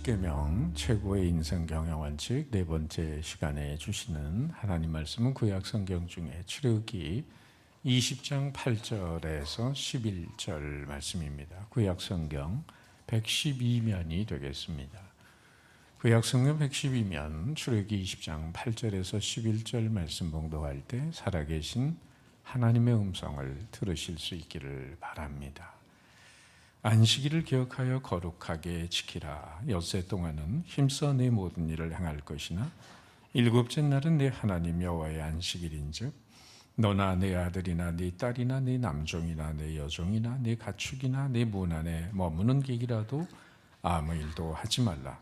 십계명 최고의 인생 경영 원칙 네 번째 시간에 주시는 하나님 말씀은 구약 성경 중에 출애굽기 20장 8절에서 11절 말씀입니다. 구약 성경 112면이 되겠습니다. 구약 성경 112면 출애굽기 20장 8절에서 11절 말씀 봉독할 때 살아계신 하나님의 음성을 들으실 수 있기를 바랍니다. 안식일을 기억하여 거룩하게 지키라. 엿새 동안은 힘써 내 모든 일을 행할 것이나 일곱째 날은 내 하나님 여호와의 안식일인즉 너나 내 아들이나 네 딸이나 네 남종이나 네 여종이나 네 가축이나 네 문 안에 머무는 객이라도 아무 일도 하지 말라.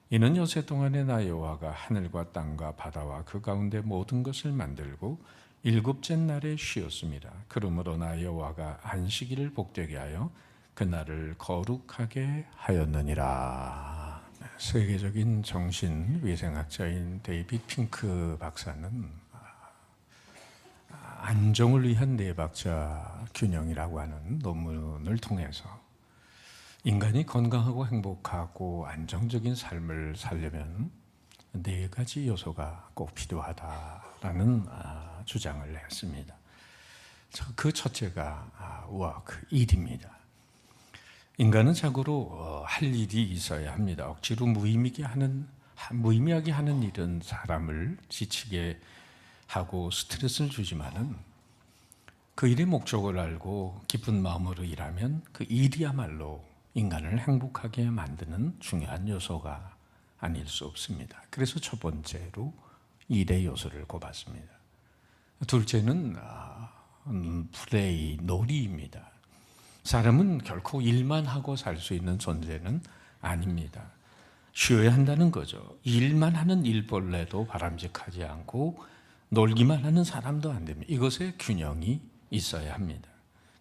이는 엿새 동안에 나 여호와가 하늘과 땅과 바다와 그 가운데 모든 것을 만들고 일곱째 날에 쉬었습니다. 그러므로 나 여호와가 안식일을 복되게 하여 그날을 거룩하게 하였느니라. 세계적인 정신위생학자인 데이빗 핑크 박사는 안정을 위한 네 박자 균형이라고 하는 논문을 통해서 인간이 건강하고 행복하고 안정적인 삶을 살려면 네 가지 요소가 꼭 필요하다라는 주장을 했습니다. 그 첫째가 work, 일입니다. 인간은 자고로 할 일이 있어야 합니다. 억지로 무의미하게 하는 일은 사람을 지치게 하고 스트레스를 주지만은 그 일의 목적을 알고 기쁜 마음으로 일하면 그 일이야말로 인간을 행복하게 만드는 중요한 요소가 아닐 수 없습니다. 그래서 첫 번째로 일의 요소를 꼽았습니다. 둘째는 플레이, 놀이입니다. 사람은 결코 일만 하고 살 수 있는 존재는 아닙니다. 쉬어야 한다는 거죠. 일만 하는 일벌레도 바람직하지 않고 놀기만 하는 사람도 안 됩니다. 이것에 균형이 있어야 합니다.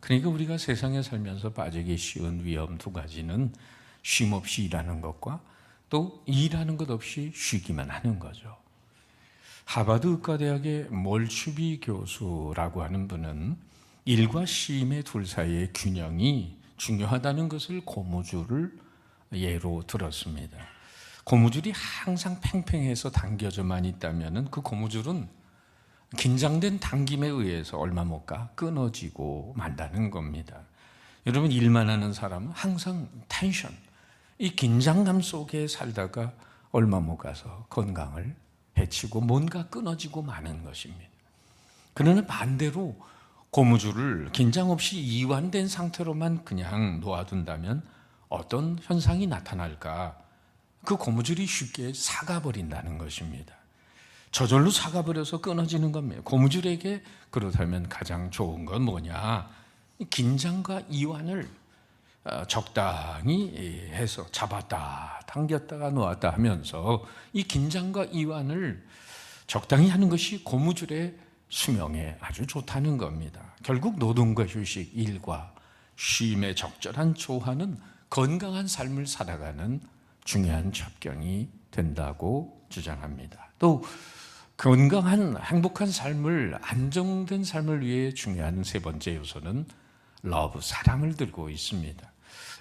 그러니까 우리가 세상에 살면서 빠지기 쉬운 위험 두 가지는 쉼 없이 일하는 것과 또 일하는 것 없이 쉬기만 하는 거죠. 하버드 의과대학의 몰추비 교수라고 하는 분은 일과 쉼의 둘 사이의 균형이 중요하다는 것을 고무줄을 예로 들었습니다. 고무줄이 항상 팽팽해서 당겨져만 있다면 그 고무줄은 긴장된 당김에 의해서 얼마 못 가 끊어지고 만다는 겁니다. 여러분, 일만 하는 사람은 항상 텐션, 이 긴장감 속에 살다가 얼마 못 가서 건강을 해치고 뭔가 끊어지고 마는 것입니다. 그러나 반대로 고무줄을 긴장 없이 이완된 상태로만 그냥 놓아둔다면 어떤 현상이 나타날까? 그 고무줄이 쉽게 삭아버린다는 것입니다. 저절로 삭아버려서 끊어지는 겁니다. 고무줄에게 그렇다면 가장 좋은 건 뭐냐? 긴장과 이완을 적당히 해서 잡았다, 당겼다가 놓았다 하면서 이 긴장과 이완을 적당히 하는 것이 고무줄의 수명에 아주 좋다는 겁니다. 결국 노동과 휴식, 일과 쉼의 적절한 조화는 건강한 삶을 살아가는 중요한 첩경이 된다고 주장합니다. 또 건강한 행복한 삶을, 안정된 삶을 위해 중요한 세 번째 요소는 러브, 사랑을 들고 있습니다.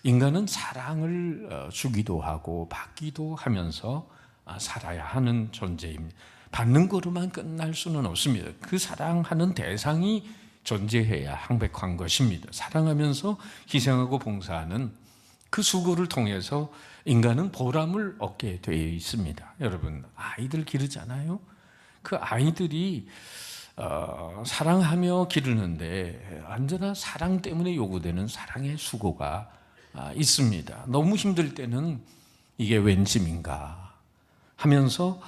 인간은 사랑을 주기도 하고 받기도 하면서 살아야 하는 존재입니다. 받는 거로만 끝날 수는 없습니다. 그 사랑하는 대상이 존재해야 항백한 것입니다. 사랑하면서 희생하고 봉사하는 그 수고를 통해서 인간은 보람을 얻게 되어 있습니다. 여러분, 아이들 기르잖아요. 그 아이들이 사랑하며 기르는데 언제나 사랑 때문에 요구되는 사랑의 수고가 있습니다. 너무 힘들 때는 이게 웬 짐인가 하면서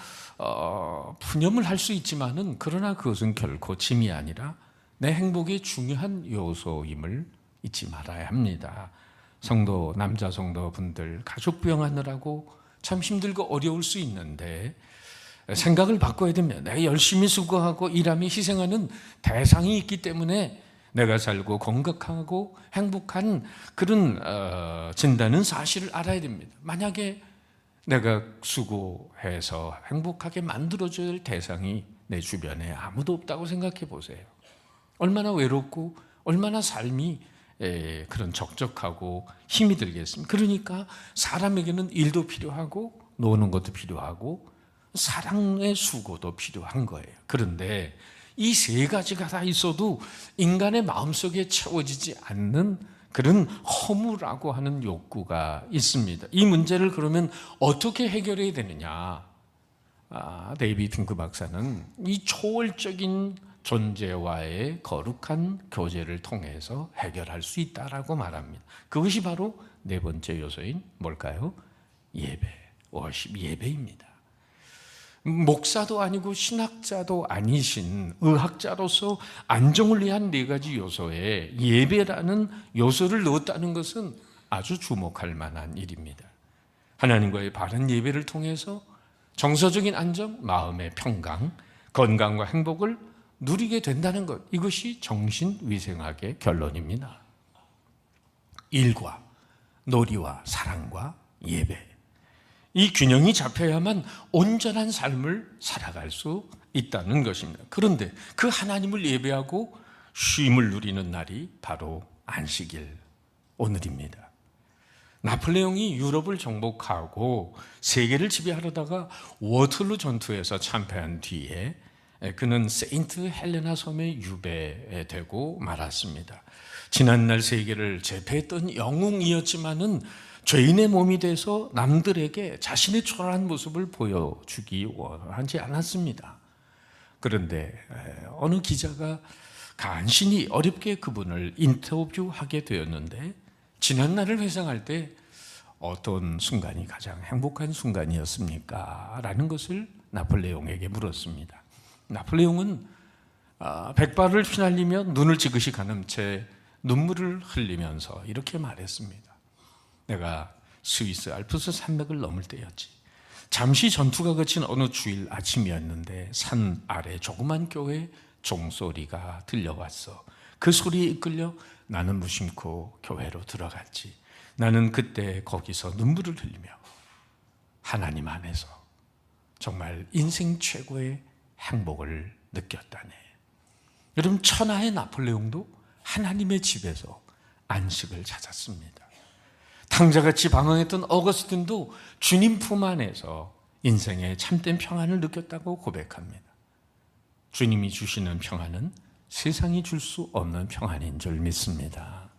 푸념을 할 수 있지만은 그러나 그것은 결코 짐이 아니라 내 행복의 중요한 요소임을 잊지 말아야 합니다. 성도, 남자 성도분들 가족 부양하느라고 참 힘들고 어려울 수 있는데 생각을 바꿔야 됩니다. 내가 열심히 수고하고 일하며 희생하는 대상이 있기 때문에 내가 살고 건강하고 행복한 그런 진다는 사실을 알아야 됩니다. 만약에 내가 수고해서 행복하게 만들어줘야 할 대상이 내 주변에 아무도 없다고 생각해 보세요. 얼마나 외롭고 얼마나 삶이 그런 적적하고 힘이 들겠습니까? 그러니까 사람에게는 일도 필요하고 노는 것도 필요하고 사랑의 수고도 필요한 거예요. 그런데 이 세 가지가 다 있어도 인간의 마음속에 채워지지 않는 그런 허무라고 하는 욕구가 있습니다. 이 문제를 그러면 어떻게 해결해야 되느냐? 데이비 핑크 박사는 이 초월적인 존재와의 거룩한 교제를 통해서 해결할 수 있다라고 말합니다. 그것이 바로 네 번째 요소인 뭘까요? 예배, 워십, 예배입니다. 목사도 아니고 신학자도 아니신 의학자로서 안정을 위한 네 가지 요소에 예배라는 요소를 넣었다는 것은 아주 주목할 만한 일입니다. 하나님과의 바른 예배를 통해서 정서적인 안정, 마음의 평강, 건강과 행복을 누리게 된다는 것, 이것이 정신위생학의 결론입니다. 일과 놀이와 사랑과 예배, 이 균형이 잡혀야만 온전한 삶을 살아갈 수 있다는 것입니다. 그런데 그 하나님을 예배하고 쉼을 누리는 날이 바로 안식일, 오늘입니다. 나폴레옹이 유럽을 정복하고 세계를 지배하려다가 워털루 전투에서 참패한 뒤에 그는 세인트 헬레나 섬에 유배되고 말았습니다. 지난날 세계를 제패했던 영웅이었지만은 죄인의 몸이 돼서 남들에게 자신의 초라한 모습을 보여주기 원하지 않았습니다. 그런데 어느 기자가 간신히 어렵게 그분을 인터뷰하게 되었는데 지난날을 회상할 때 어떤 순간이 가장 행복한 순간이었습니까? 라는 것을 나폴레옹에게 물었습니다. 나폴레옹은 백발을 휘날리며 눈을 지그시 가는 채 눈물을 흘리면서 이렇게 말했습니다. 내가 스위스 알프스 산맥을 넘을 때였지. 잠시 전투가 그친 어느 주일 아침이었는데 산 아래 조그만 교회 종소리가 들려왔어. 그 소리에 이끌려 나는 무심코 교회로 들어갔지. 나는 그때 거기서 눈물을 흘리며 하나님 안에서 정말 인생 최고의 행복을 느꼈다네. 여러분, 천하의 나폴레옹도 하나님의 집에서 안식을 찾았습니다. 탕자같이 방황했던 어거스틴도 주님 품 안에서 인생의 참된 평안을 느꼈다고 고백합니다. 주님이 주시는 평안은 세상이 줄 수 없는 평안인 줄 믿습니다.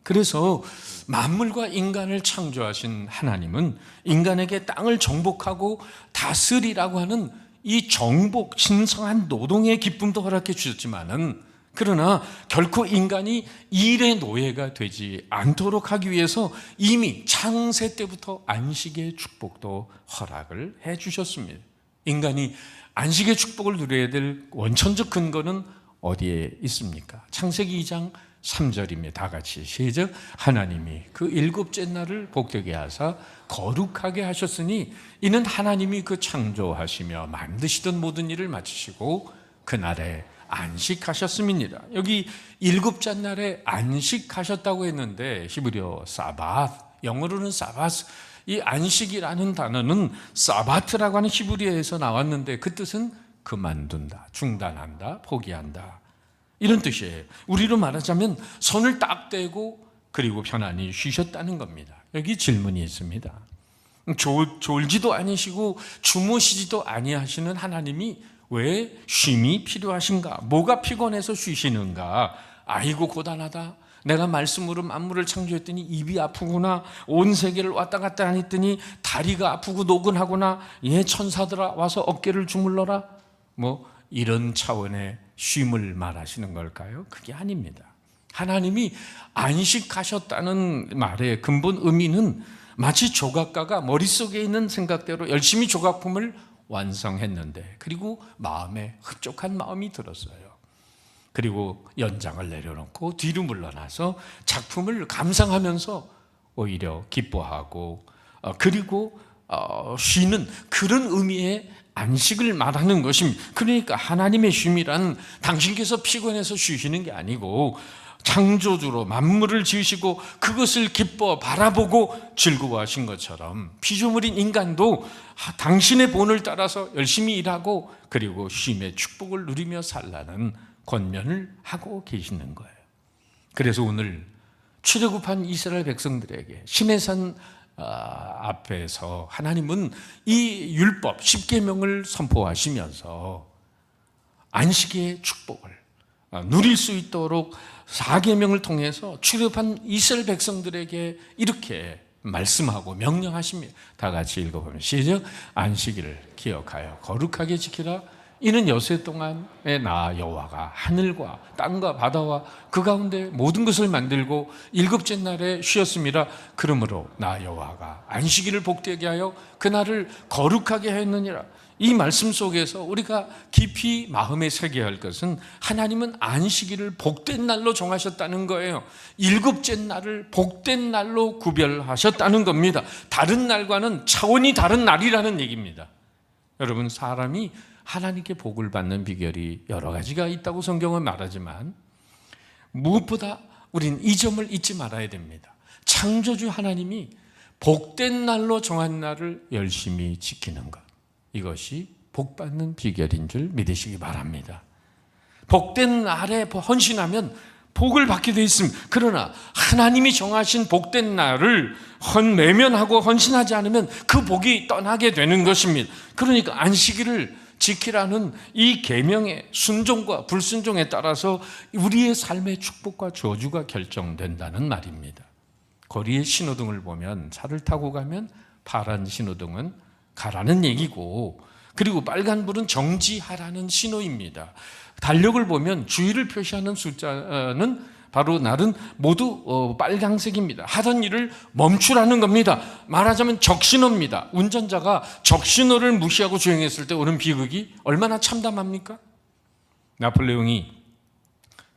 그래서 만물과 인간을 창조하신 하나님은 인간에게 땅을 정복하고 다스리라고 하는 이 정복, 신성한 노동의 기쁨도 허락해 주셨지만은 그러나 결코 인간이 일의 노예가 되지 않도록 하기 위해서 이미 창세 때부터 안식의 축복도 허락을 해 주셨습니다. 인간이 안식의 축복을 누려야 될 원천적 근거는 어디에 있습니까? 창세기 2장 3절입니다. 다 같이 시작. 하나님이 그 일곱째 날을 복되게 하사 거룩하게 하셨으니 이는 하나님이 그 창조하시며 만드시던 모든 일을 마치시고 그날에 안식하셨음이니라. 여기 일곱째 날에 안식하셨다고 했는데 히브리어 사바트, 영어로는 사바스, 이 안식이라는 단어는 사바트라고 하는 히브리어에서 나왔는데 그 뜻은 그만둔다, 중단한다, 포기한다, 이런 뜻이에요. 우리로 말하자면 손을 딱 떼고 그리고 편안히 쉬셨다는 겁니다. 여기 질문이 있습니다. 졸지도 아니시고 주무시지도 아니하시는 하나님이 왜 쉼이 필요하신가? 뭐가 피곤해서 쉬시는가? 아이고 고단하다. 내가 말씀으로 만물을 창조했더니 입이 아프구나. 온 세계를 왔다 갔다 하니 다리가 아프고 노근하구나. 예, 천사들아 와서 어깨를 주물러라. 뭐 이런 차원의 쉼을 말하시는 걸까요? 그게 아닙니다. 하나님이 안식하셨다는 말의 근본 의미는 마치 조각가가 머릿속에 있는 생각대로 열심히 조각품을 완성했는데 그리고 마음에 흡족한 마음이 들었어요. 그리고 연장을 내려놓고 뒤로 물러나서 작품을 감상하면서 오히려 기뻐하고 그리고 쉬는 그런 의미의 안식을 말하는 것입니다. 그러니까 하나님의 쉼이란 당신께서 피곤해서 쉬시는 게 아니고 창조주로 만물을 지으시고 그것을 기뻐 바라보고 즐거워하신 것처럼 피조물인 인간도 당신의 본을 따라서 열심히 일하고 그리고 쉼의 축복을 누리며 살라는 권면을 하고 계시는 거예요. 그래서 오늘 출애굽한 이스라엘 백성들에게 시내산 앞에서 하나님은 이 율법 10계명을 선포하시면서 안식의 축복을 누릴 수 있도록 4계명을 통해서 출애굽한 이스라엘 백성들에게 이렇게 말씀하고 명령하십니다. 다 같이 읽어보면 시작. 안식일을 기억하여 거룩하게 지키라. 이는 여세 동안에 나 여호와가 하늘과 땅과 바다와 그 가운데 모든 것을 만들고 일곱째 날에 쉬었음이라. 그러므로 나 여호와가 안식일을 복되게 하여 그날을 거룩하게 했느니라. 이 말씀 속에서 우리가 깊이 마음에 새겨야 할 것은 하나님은 안식일을 복된 날로 정하셨다는 거예요. 일곱째 날을 복된 날로 구별하셨다는 겁니다. 다른 날과는 차원이 다른 날이라는 얘기입니다. 여러분, 사람이 하나님께 복을 받는 비결이 여러 가지가 있다고 성경은 말하지만 무엇보다 우리는 이 점을 잊지 말아야 됩니다. 창조주 하나님이 복된 날로 정한 날을 열심히 지키는 것, 이것이 복받는 비결인 줄 믿으시기 바랍니다. 복된 날에 헌신하면 복을 받게 되어 있습니다. 그러나 하나님이 정하신 복된 날을 외면하고 헌신하지 않으면 그 복이 떠나게 되는 것입니다. 그러니까 안식일을 지키라는 이 계명의 순종과 불순종에 따라서 우리의 삶의 축복과 저주가 결정된다는 말입니다. 거리에 신호등을 보면 차를 타고 가면 파란 신호등은 가라는 얘기고, 그리고 빨간불은 정지하라는 신호입니다. 달력을 보면 주의를 표시하는 숫자는 바로 날은 모두 빨간색입니다. 하던 일을 멈추라는 겁니다. 말하자면 적신호입니다. 운전자가 적신호를 무시하고 주행했을 때 오는 비극이 얼마나 참담합니까? 나폴레옹이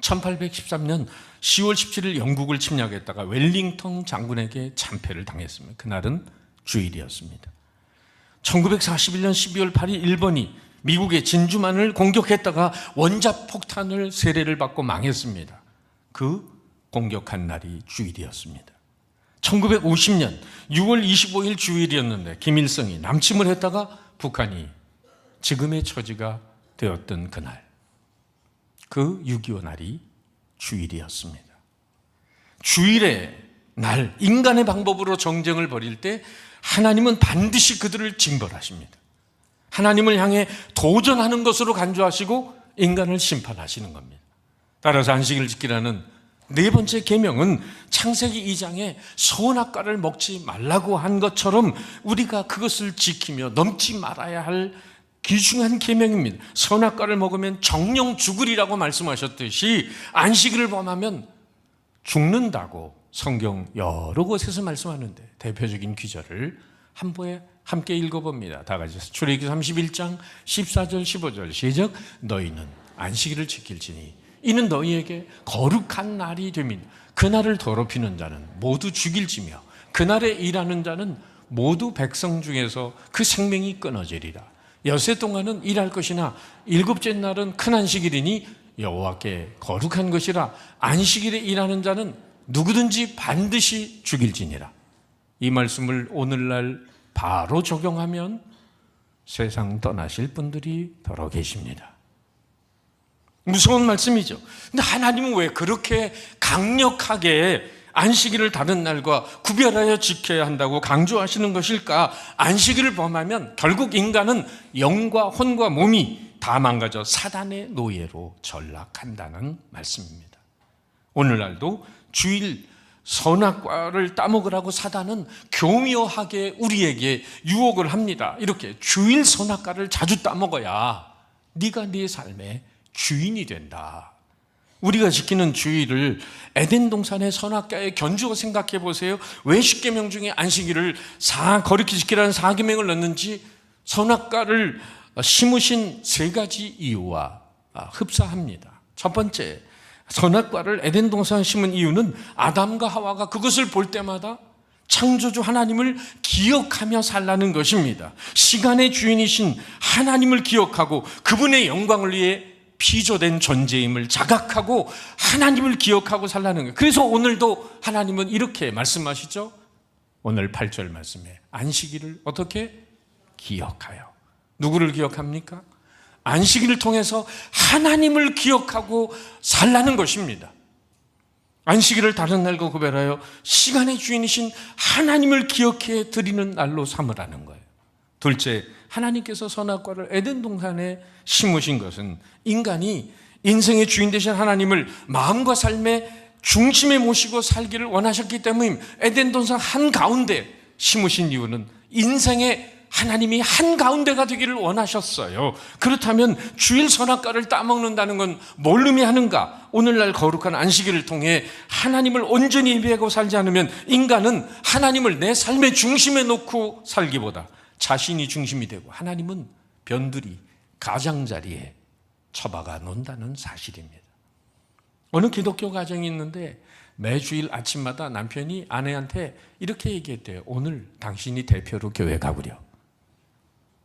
1813년 10월 17일 영국을 침략했다가 웰링턴 장군에게 참패를 당했습니다. 그날은 주일이었습니다. 1941년 12월 8일 일본이 미국의 진주만을 공격했다가 원자폭탄을 세례를 받고 망했습니다. 그 공격한 날이 주일이었습니다. 1950년 6월 25일 주일이었는데 김일성이 남침을 했다가 북한이 지금의 처지가 되었던 그날, 그 6.25 날이 주일이었습니다. 주일의 날, 인간의 방법으로 정쟁을 벌일 때 하나님은 반드시 그들을 징벌하십니다. 하나님을 향해 도전하는 것으로 간주하시고 인간을 심판하시는 겁니다. 따라서 안식일을 지키라는 네 번째 계명은 창세기 2장에 선악과를 먹지 말라고 한 것처럼 우리가 그것을 지키며 넘지 말아야 할 귀중한 계명입니다. 선악과를 먹으면 정령 죽으리라고 말씀하셨듯이 안식일을 범하면 죽는다고 성경 여러 곳에서 말씀하는데, 대표적인 구절을 함께 읽어봅니다. 다 같이 출애굽기 31장 14절 15절 시작. 너희는 안식일을 지킬지니 이는 너희에게 거룩한 날이 됨이니 그날을 더럽히는 자는 모두 죽일지며 그날에 일하는 자는 모두 백성 중에서 그 생명이 끊어지리라. 여세 동안은 일할 것이나 일곱째 날은 큰 안식일이니 여호와께 거룩한 것이라. 안식일에 일하는 자는 누구든지 반드시 죽일지니라. 이 말씀을 오늘날 바로 적용하면 세상 떠나실 분들이 더러 계십니다. 무서운 말씀이죠. 근데 하나님은 왜 그렇게 강력하게 안식일을 다른 날과 구별하여 지켜야 한다고 강조하시는 것일까? 안식일을 범하면 결국 인간은 영과 혼과 몸이 다 망가져 사단의 노예로 전락한다는 말씀입니다. 오늘날도 주일 선악과를 따먹으라고 사단은 교묘하게 우리에게 유혹을 합니다. 이렇게 주일 선악과를 자주 따먹어야 네가 네 삶의 주인이 된다. 우리가 지키는 주일을 에덴 동산의 선악과의 견주어 생각해 보세요. 왜 10계명 중에 안식일을 거룩히 지키라는 4계명을 넣는지 선악과를 심으신 세 가지 이유와 흡사합니다. 첫 번째, 선악과를 에덴 동산에 심은 이유는 아담과 하와가 그것을 볼 때마다 창조주 하나님을 기억하며 살라는 것입니다. 시간의 주인이신 하나님을 기억하고 그분의 영광을 위해 피조된 존재임을 자각하고 하나님을 기억하고 살라는 거예요. 그래서 오늘도 하나님은 이렇게 말씀하시죠. 오늘 8절 말씀에 안식일을 어떻게 기억하여. 누구를 기억합니까? 안식일을 통해서 하나님을 기억하고 살라는 것입니다. 안식일을 다른 날과 구별하여 시간의 주인이신 하나님을 기억해 드리는 날로 삼으라는 거예요. 둘째, 하나님께서 선악과를 에덴 동산에 심으신 것은 인간이 인생의 주인 되신 하나님을 마음과 삶의 중심에 모시고 살기를 원하셨기 때문입니다. 에덴 동산 한가운데 심으신 이유는 인생의 하나님이 한가운데가 되기를 원하셨어요. 그렇다면 주일 선악과를 따먹는다는 건 뭘 의미하는가? 오늘날 거룩한 안식일을 통해 하나님을 온전히 예배하고 살지 않으면 인간은 하나님을 내 삶의 중심에 놓고 살기보다 자신이 중심이 되고 하나님은 변두리, 가장자리에 처박아 놓는다는 사실입니다. 어느 기독교 가정이 있는데 매주일 아침마다 남편이 아내한테 이렇게 얘기했대요. 오늘 당신이 대표로 교회 가구려.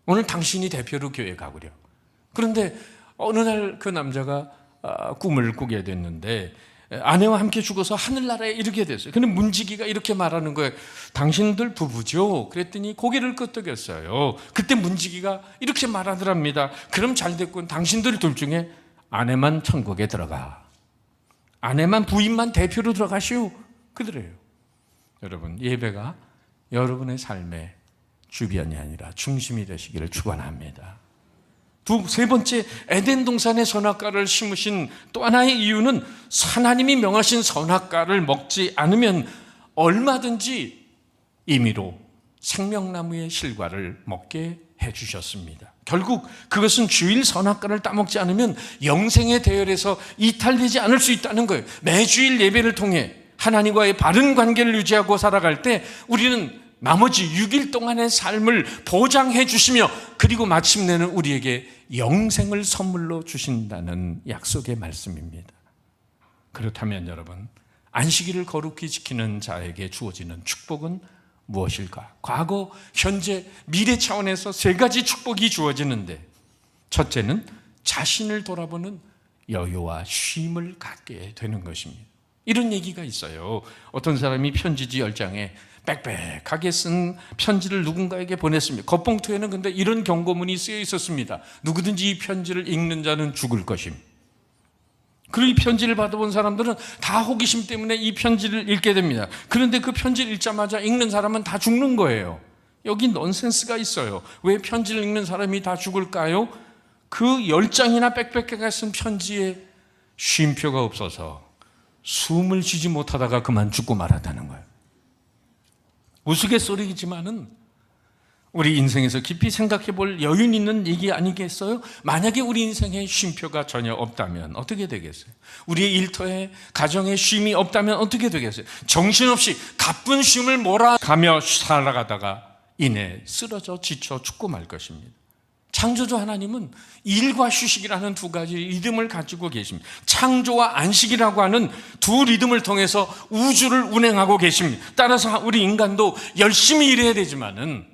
오늘 당신이 대표로 교회 가구려. 그런데 어느 날 그 남자가 꿈을 꾸게 됐는데 아내와 함께 죽어서 하늘나라에 이르게 됐어요. 근데 문지기가 이렇게 말하는 거예요. 당신들 부부죠? 그랬더니 고개를 끄덕였어요. 그때 문지기가 이렇게 말하더랍니다. 그럼 잘 됐군. 당신들 둘 중에 아내만 천국에 들어가. 아내만 부인만 대표로 들어가시오. 그러래요. 여러분, 예배가 여러분의 삶의 주변이 아니라 중심이 되시기를 축원합니다. 세 번째, 에덴 동산의 선악과를 심으신 또 하나의 이유는 하나님이 명하신 선악과를 먹지 않으면 얼마든지 임의로 생명나무의 실과를 먹게 해주셨습니다. 결국 그것은 주일 선악과를 따먹지 않으면 영생의 대열에서 이탈되지 않을 수 있다는 거예요. 매주일 예배를 통해 하나님과의 바른 관계를 유지하고 살아갈 때 우리는 나머지 6일 동안의 삶을 보장해 주시며 그리고 마침내는 우리에게 영생을 선물로 주신다는 약속의 말씀입니다. 그렇다면 여러분, 안식일을 거룩히 지키는 자에게 주어지는 축복은 무엇일까? 과거, 현재, 미래 차원에서 세 가지 축복이 주어지는데 첫째는 자신을 돌아보는 여유와 쉼을 갖게 되는 것입니다. 이런 얘기가 있어요. 어떤 사람이 편지지 10장에 빽빽하게 쓴 편지를 누군가에게 보냈습니다. 겉봉투에는 근데 이런 경고문이 쓰여 있었습니다. 누구든지 이 편지를 읽는 자는 죽을 것임. 그리고 이 편지를 받아본 사람들은 다 호기심 때문에 이 편지를 읽게 됩니다. 그런데 그 편지를 읽자마자 읽는 사람은 다 죽는 거예요. 여기 넌센스가 있어요. 왜 편지를 읽는 사람이 다 죽을까요? 그 10장이나 빽빽하게 쓴 편지에 쉼표가 없어서 숨을 쉬지 못하다가 그만 죽고 말았다는 거예요. 우스갯소리이지만은 우리 인생에서 깊이 생각해 볼 여유 있는 얘기 아니겠어요? 만약에 우리 인생에 쉼표가 전혀 없다면 어떻게 되겠어요? 우리의 일터에 가정에 쉼이 없다면 어떻게 되겠어요? 정신없이 가쁜 쉼을 몰아가며 살아가다가 이내 쓰러져 지쳐 죽고 말 것입니다. 창조주 하나님은 일과 휴식이라는 두 가지 리듬을 가지고 계십니다. 창조와 안식이라고 하는 두 리듬을 통해서 우주를 운행하고 계십니다. 따라서 우리 인간도 열심히 일해야 되지만은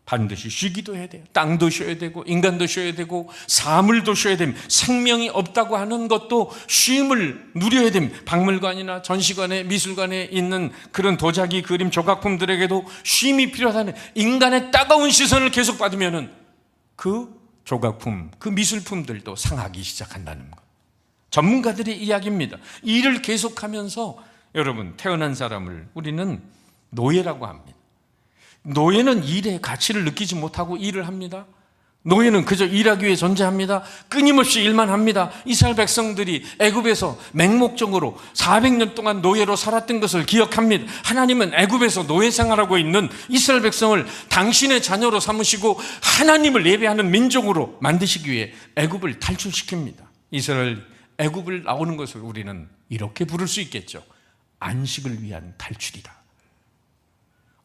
반드시 쉬기도 해야 돼요. 땅도 쉬어야 되고 인간도 쉬어야 되고 사물도 쉬어야 됩니다. 생명이 없다고 하는 것도 쉼을 누려야 됩니다. 박물관이나 전시관에 미술관에 있는 그런 도자기 그림 조각품들에게도 쉼이 필요하다는 인간의 따가운 시선을 계속 받으면은 그 조각품, 그 미술품들도 상하기 시작한다는 것. 전문가들의 이야기입니다. 일을 계속하면서 여러분 태어난 사람을 우리는 노예라고 합니다. 노예는 일의 가치를 느끼지 못하고 일을 합니다. 노예는 그저 일하기 위해 존재합니다. 끊임없이 일만 합니다. 이스라엘 백성들이 애굽에서 맹목적으로 400년 동안 노예로 살았던 것을 기억합니다. 하나님은 애굽에서 노예 생활하고 있는 이스라엘 백성을 당신의 자녀로 삼으시고 하나님을 예배하는 민족으로 만드시기 위해 애굽을 탈출시킵니다. 이스라엘 애굽을 나오는 것을 우리는 이렇게 부를 수 있겠죠. 안식을 위한 탈출이다.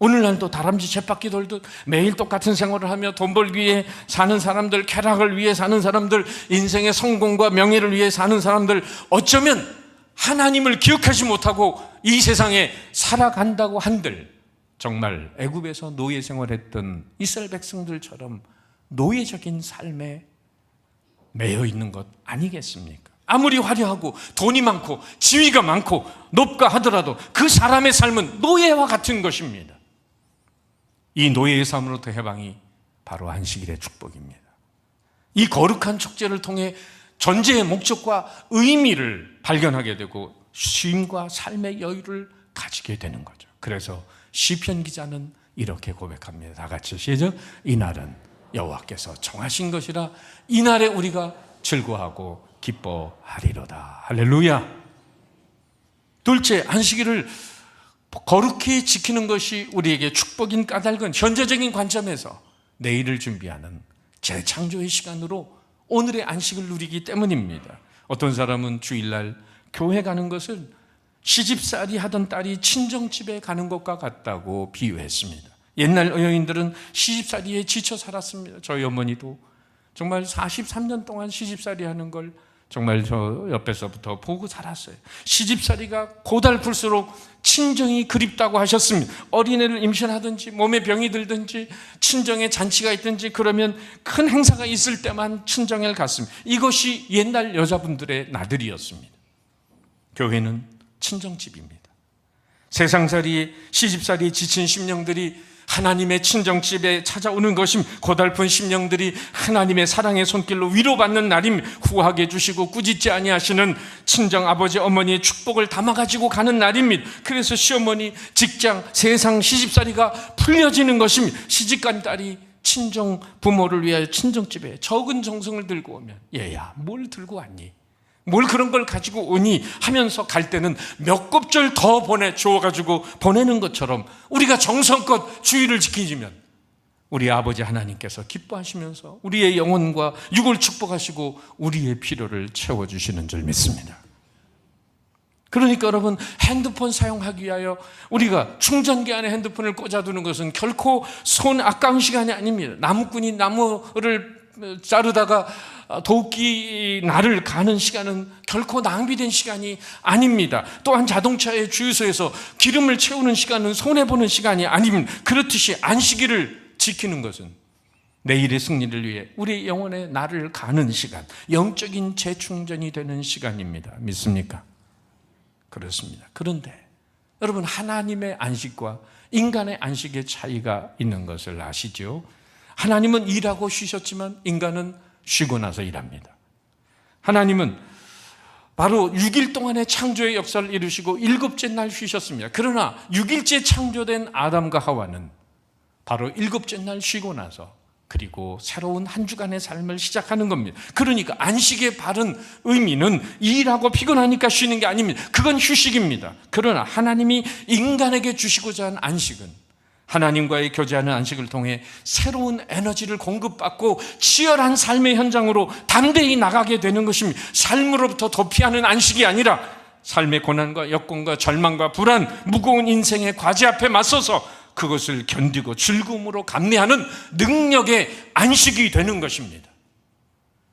오늘날도 다람쥐 쳇바퀴 돌듯 매일 똑같은 생활을 하며 돈 벌기 위해 사는 사람들, 쾌락을 위해 사는 사람들, 인생의 성공과 명예를 위해 사는 사람들, 어쩌면 하나님을 기억하지 못하고 이 세상에 살아간다고 한들 정말 애굽에서 노예 생활했던 이스라엘 백성들처럼 노예적인 삶에 매여 있는 것 아니겠습니까? 아무리 화려하고 돈이 많고 지위가 많고 높다 하더라도 그 사람의 삶은 노예와 같은 것입니다. 이 노예의 삶으로부터 해방이 바로 안식일의 축복입니다. 이 거룩한 축제를 통해 존재의 목적과 의미를 발견하게 되고 쉼과 삶의 여유를 가지게 되는 거죠. 그래서 시편 기자는 이렇게 고백합니다. 다 같이 시작. 이날은 여호와께서 정하신 것이라 이날에 우리가 즐거워하고 기뻐하리로다. 할렐루야. 둘째, 안식일을 거룩히 지키는 것이 우리에게 축복인 까닭은 현재적인 관점에서 내일을 준비하는 재창조의 시간으로 오늘의 안식을 누리기 때문입니다. 어떤 사람은 주일날 교회 가는 것을 시집살이 하던 딸이 친정집에 가는 것과 같다고 비유했습니다. 옛날 여인들은 시집살이에 지쳐 살았습니다. 저희 어머니도 정말 43년 동안 시집살이 하는 걸 정말 저 옆에서부터 보고 살았어요. 시집살이가 고달플수록 친정이 그립다고 하셨습니다. 어린애를 임신하든지 몸에 병이 들든지 친정에 잔치가 있든지 그러면 큰 행사가 있을 때만 친정에 갔습니다. 이것이 옛날 여자분들의 나들이였습니다. 교회는 친정집입니다. 세상살이에 시집살이에 지친 심령들이 하나님의 친정집에 찾아오는 것임, 고달픈 심령들이 하나님의 사랑의 손길로 위로받는 날임, 후하게 주시고 꾸짖지 아니하시는 친정 아버지 어머니의 축복을 담아가지고 가는 날입니다. 그래서 시어머니, 직장, 세상 시집살이가 풀려지는 것입니다. 시집간 딸이 친정 부모를 위하여 친정집에 적은 정성을 들고 오면, 얘야 뭘 들고 왔니? 뭘 그런 걸 가지고 오니 하면서 갈 때는 몇 곱절 더 보내주어가지고 보내는 것처럼 우리가 정성껏 주의를 지키면 우리 아버지 하나님께서 기뻐하시면서 우리의 영혼과 육을 축복하시고 우리의 필요를 채워주시는 줄 믿습니다. 그러니까 여러분, 핸드폰 사용하기 위하여 우리가 충전기 안에 핸드폰을 꽂아두는 것은 결코 손 아까운 시간이 아닙니다. 나무꾼이 나무를 자르다가 도끼 날을 가는 시간은 결코 낭비된 시간이 아닙니다. 또한 자동차의 주유소에서 기름을 채우는 시간은 손해보는 시간이 아닙니다. 그렇듯이 안식일을 지키는 것은 내일의 승리를 위해 우리의 영혼의 날을 가는 시간, 영적인 재충전이 되는 시간입니다. 믿습니까? 그렇습니다. 그런데 여러분, 하나님의 안식과 인간의 안식의 차이가 있는 것을 아시죠? 하나님은 일하고 쉬셨지만 인간은 쉬고 나서 일합니다. 하나님은 바로 6일 동안의 창조의 역사를 이루시고 7째 날 쉬셨습니다. 그러나 6일째 창조된 아담과 하와는 바로 7째 날 쉬고 나서 그리고 새로운 한 주간의 삶을 시작하는 겁니다. 그러니까 안식의 바른 의미는 일하고 피곤하니까 쉬는 게 아닙니다. 그건 휴식입니다. 그러나 하나님이 인간에게 주시고자 한 안식은 하나님과의 교제하는 안식을 통해 새로운 에너지를 공급받고 치열한 삶의 현장으로 담대히 나가게 되는 것입니다. 삶으로부터 도피하는 안식이 아니라 삶의 고난과 역경과 절망과 불안, 무거운 인생의 과제 앞에 맞서서 그것을 견디고 즐거움으로 감내하는 능력의 안식이 되는 것입니다.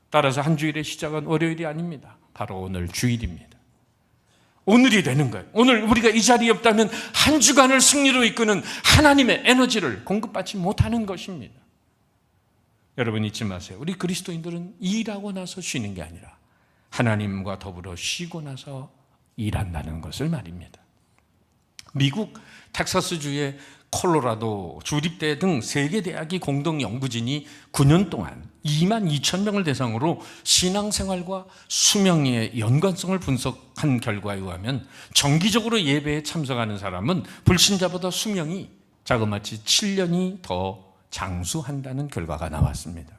따라서 한 주일의 시작은 월요일이 아닙니다. 바로 오늘 주일입니다. 오늘이 되는 거예요. 오늘 우리가 이 자리에 없다면 한 주간을 승리로 이끄는 하나님의 에너지를 공급받지 못하는 것입니다. 여러분 잊지 마세요. 우리 그리스도인들은 일하고 나서 쉬는 게 아니라 하나님과 더불어 쉬고 나서 일한다는 것을 말입니다. 미국 텍사스주의 콜로라도, 주립대 등 3개 대학이 공동 연구진이 9년 동안 2만 2천 명을 대상으로 신앙생활과 수명의 연관성을 분석한 결과에 의하면 정기적으로 예배에 참석하는 사람은 불신자보다 수명이 자그마치 7년이 더 장수한다는 결과가 나왔습니다.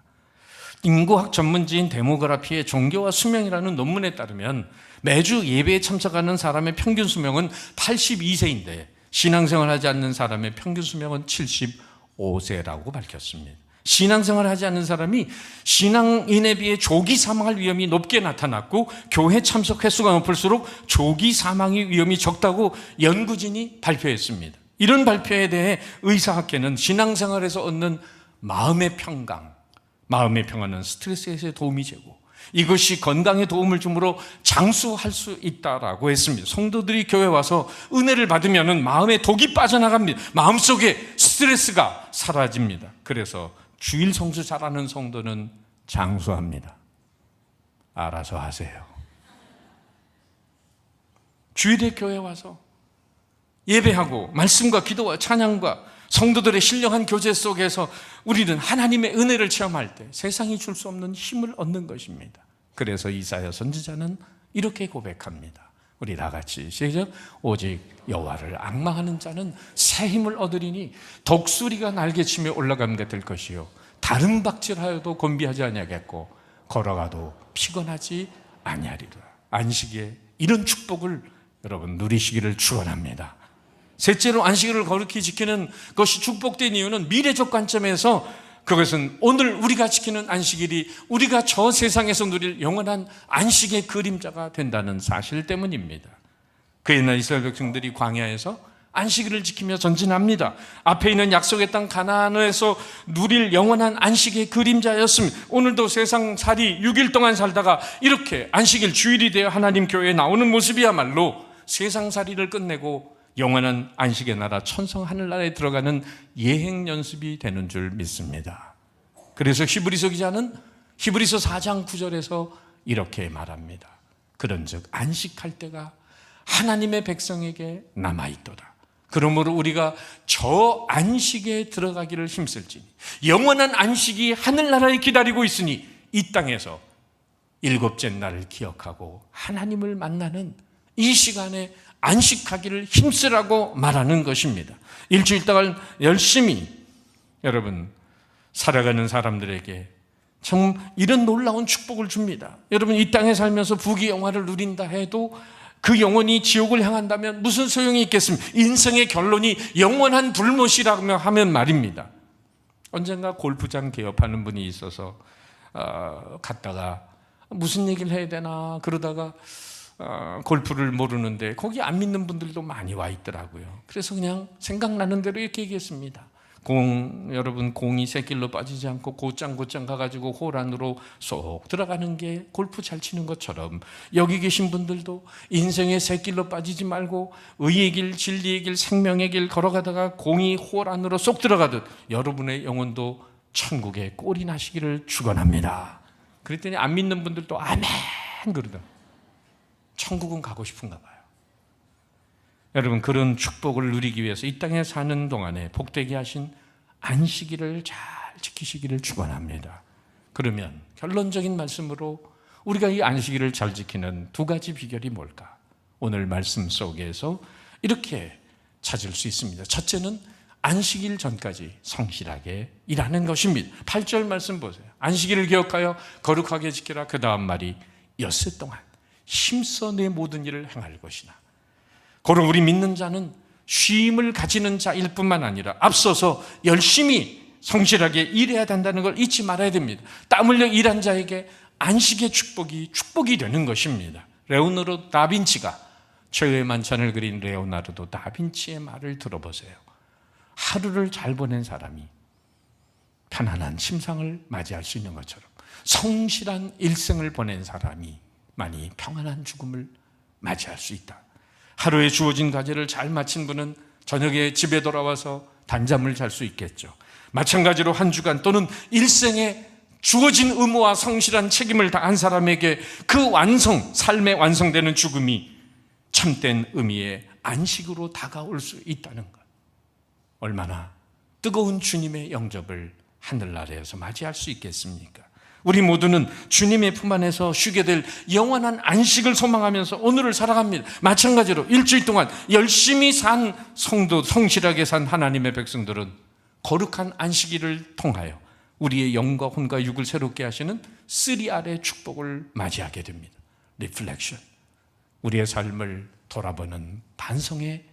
인구학 전문지인 데모그래피의 종교와 수명이라는 논문에 따르면 매주 예배에 참석하는 사람의 평균 수명은 82세인데 신앙생활하지 않는 사람의 평균 수명은 75세라고 밝혔습니다. 신앙생활하지 않는 사람이 신앙인에 비해 조기 사망할 위험이 높게 나타났고 교회 참석 횟수가 높을수록 조기 사망의 위험이 적다고 연구진이 발표했습니다. 이런 발표에 대해 의사학계는 신앙생활에서 얻는 마음의 평강, 마음의 평안은 스트레스 해소에 도움이 되고 이것이 건강에 도움을 주므로 장수할 수 있다라고 했습니다. 성도들이 교회 와서 은혜를 받으면 마음에 독이 빠져나갑니다. 마음속에 스트레스가 사라집니다. 그래서 주일 성수 잘하는 성도는 장수합니다. 알아서 하세요. 주일에 교회 와서 예배하고 말씀과 기도와 찬양과 성도들의 신령한 교제 속에서 우리는 하나님의 은혜를 체험할 때 세상이 줄 수 없는 힘을 얻는 것입니다. 그래서 이사야 선지자는 이렇게 고백합니다. 우리 다 같이 시작. 오직 여호와를 앙망하는 자는 새 힘을 얻으리니 독수리가 날개치며 올라가게 될 것이요 다른 박질하여도 곤비하지 아니하겠고 걸어가도 피곤하지 아니하리라. 안식에 이런 축복을 여러분 누리시기를 축원합니다. 셋째로 안식일을 거룩히 지키는 것이 축복된 이유는 미래적 관점에서 그것은 오늘 우리가 지키는 안식일이 우리가 저 세상에서 누릴 영원한 안식의 그림자가 된다는 사실 때문입니다. 그 옛날 이스라엘 백성들이 광야에서 안식일을 지키며 전진합니다. 앞에 있는 약속의 땅 가나안에서 누릴 영원한 안식의 그림자였습니다. 오늘도 세상살이 6일 동안 살다가 이렇게 안식일 주일이 되어 하나님 교회에 나오는 모습이야말로 세상살이를 끝내고 영원한 안식의 나라 천성 하늘나라에 들어가는 예행 연습이 되는 줄 믿습니다. 그래서 히브리서 기자는 히브리서 4장 9절에서 이렇게 말합니다. 그런즉 안식할 때가 하나님의 백성에게 남아있도다. 그러므로 우리가 저 안식에 들어가기를 힘쓸지니 영원한 안식이 하늘나라에 기다리고 있으니 이 땅에서 일곱째 날을 기억하고 하나님을 만나는 이 시간에 안식하기를 힘쓰라고 말하는 것입니다. 일주일 동안 열심히 여러분 살아가는 사람들에게 참 이런 놀라운 축복을 줍니다. 여러분 이 땅에 살면서 부귀영화를 누린다 해도 그 영혼이 지옥을 향한다면 무슨 소용이 있겠습니까? 인생의 결론이 영원한 불못이라며 하면 말입니다. 언젠가 골프장 개업하는 분이 있어서 갔다가 무슨 얘기를 해야 되나 그러다가 골프를 모르는데 거기 안 믿는 분들도 많이 와 있더라고요. 그래서 그냥 생각나는 대로 이렇게 얘기했습니다. 여러분 공이 새길로 빠지지 않고 곧장 가가지고 홀 안으로 쏙 들어가는 게 골프 잘 치는 것처럼 여기 계신 분들도 인생의 새길로 빠지지 말고 의의 길, 진리의 길, 생명의 길 걸어가다가 공이 홀 안으로 쏙 들어가듯 여러분의 영혼도 천국에 꼴이 나시기를 축원합니다. 그랬더니 안 믿는 분들도 아멘 그러더라고요. 천국은 가고 싶은가 봐요. 여러분 그런 축복을 누리기 위해서 이 땅에 사는 동안에 복되게 하신 안식일을 잘 지키시기를 축원합니다. 그러면 결론적인 말씀으로 우리가 이 안식일을 잘 지키는 두 가지 비결이 뭘까? 오늘 말씀 속에서 이렇게 찾을 수 있습니다. 첫째는 안식일 전까지 성실하게 일하는 것입니다. 8절 말씀 보세요. 안식일을 기억하여 거룩하게 지키라. 그 다음 말이 엿새 동안 힘써 내 모든 일을 행할 것이나. 고로 우리 믿는 자는 쉼을 가지는 자일 뿐만 아니라 앞서서 열심히 성실하게 일해야 된다는 걸 잊지 말아야 됩니다. 땀 흘려 일한 자에게 안식의 축복이 되는 것입니다. 레오나르도 다빈치가 최후의 만찬을 그린 레오나르도 다빈치의 말을 들어보세요. 하루를 잘 보낸 사람이 편안한 심상을 맞이할 수 있는 것처럼 성실한 일생을 보낸 사람이 많이 평안한 죽음을 맞이할 수 있다. 하루에 주어진 과제를 잘 마친 분은 저녁에 집에 돌아와서 단잠을 잘 수 있겠죠. 마찬가지로 한 주간 또는 일생에 주어진 의무와 성실한 책임을 다한 사람에게 그 삶의 완성되는 죽음이 참된 의미의 안식으로 다가올 수 있다는 것. 얼마나 뜨거운 주님의 영접을 하늘나라에서 맞이할 수 있겠습니까? 우리 모두는 주님의 품 안에서 쉬게 될 영원한 안식을 소망하면서 오늘을 살아갑니다. 마찬가지로 일주일 동안 열심히 산 성도, 성실하게 산 하나님의 백성들은 거룩한 안식일을 통하여 우리의 영과 혼과 육을 새롭게 하시는 3R의 축복을 맞이하게 됩니다. 리플렉션, 우리의 삶을 돌아보는 반성의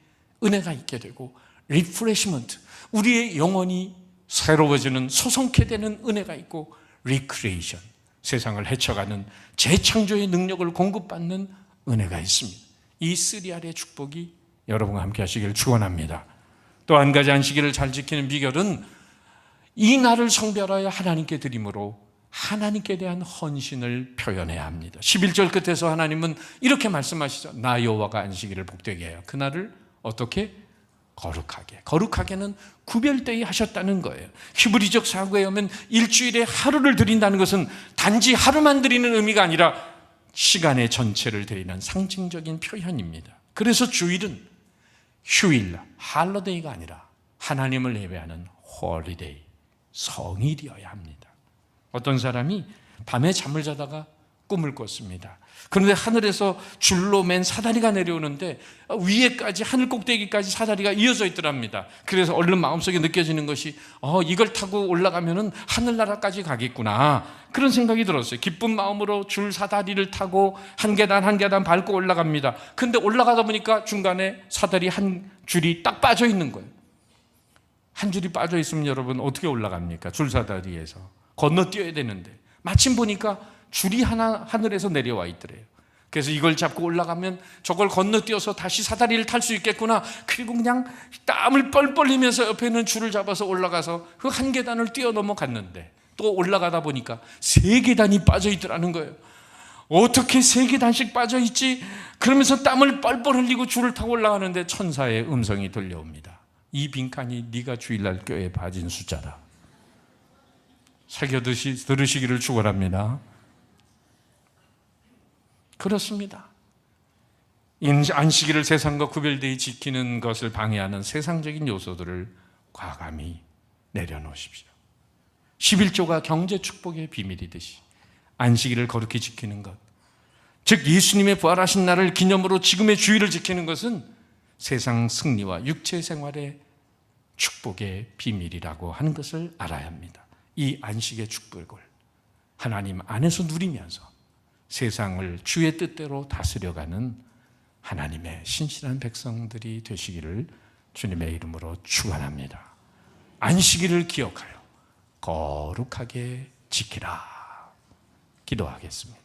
은혜가 있게 되고, 리프레시먼트, 우리의 영혼이 새로워지는 소성케 되는 은혜가 있고, 리크리에이션, 세상을 헤쳐가는 재창조의 능력을 공급받는 은혜가 있습니다. 이 3R의 축복이 여러분과 함께 하시길 축원합니다. 또 한 가지 안식일을 잘 지키는 비결은 이 날을 성별하여 하나님께 드림으로 하나님께 대한 헌신을 표현해야 합니다. 11절 끝에서 하나님은 이렇게 말씀하시죠. 나 여호와가 안식일을 복되게 해요. 그날을 어떻게? 거룩하게. 거룩하게는 구별되이 하셨다는 거예요. 히브리적 사고에 의하면 일주일에 하루를 드린다는 것은 단지 하루만 드리는 의미가 아니라 시간의 전체를 드리는 상징적인 표현입니다. 그래서 주일은 휴일, 할러데이가 아니라 하나님을 예배하는 홀리데이, 성일이어야 합니다. 어떤 사람이 밤에 잠을 자다가 꿈을 꿨습니다. 그런데 하늘에서 줄로 맨 사다리가 내려오는데 위에까지, 하늘 꼭대기까지 사다리가 이어져 있더랍니다. 그래서 얼른 마음속에 느껴지는 것이 이걸 타고 올라가면은 하늘나라까지 가겠구나, 그런 생각이 들었어요. 기쁜 마음으로 줄 사다리를 타고 한 계단 한 계단 밟고 올라갑니다. 근데 올라가다 보니까 중간에 사다리 한 줄이 딱 빠져 있는 거예요. 한 줄이 빠져 있으면 여러분 어떻게 올라갑니까? 줄 사다리에서 건너뛰어야 되는데 마침 보니까 줄이 하나 하늘에서 내려와 있더래요. 그래서 이걸 잡고 올라가면 저걸 건너뛰어서 다시 사다리를 탈 수 있겠구나. 그리고 그냥 땀을 뻘뻘 흘리면서 옆에 있는 줄을 잡아서 올라가서 그 한 계단을 뛰어넘어 갔는데 또 올라가다 보니까 3계단이 빠져 있더라는 거예요. 어떻게 3계단씩 빠져 있지? 그러면서 땀을 뻘뻘 흘리고 줄을 타고 올라가는데 천사의 음성이 들려옵니다. 이 빈칸이 네가 주일날 교회에 빠진 숫자다. 새겨 들으시기를 축원합니다. 그렇습니다. 안식일을 세상과 구별되어 지키는 것을 방해하는 세상적인 요소들을 과감히 내려놓으십시오. 11조가 경제 축복의 비밀이듯이 안식일을 거룩히 지키는 것, 즉 예수님의 부활하신 날을 기념으로 지금의 주일을 지키는 것은 세상 승리와 육체 생활의 축복의 비밀이라고 하는 것을 알아야 합니다. 이 안식의 축복을 하나님 안에서 누리면서 세상을 주의 뜻대로 다스려가는 하나님의 신실한 백성들이 되시기를 주님의 이름으로 축원합니다. 안식일을 기억하여 거룩하게 지키라. 기도하겠습니다.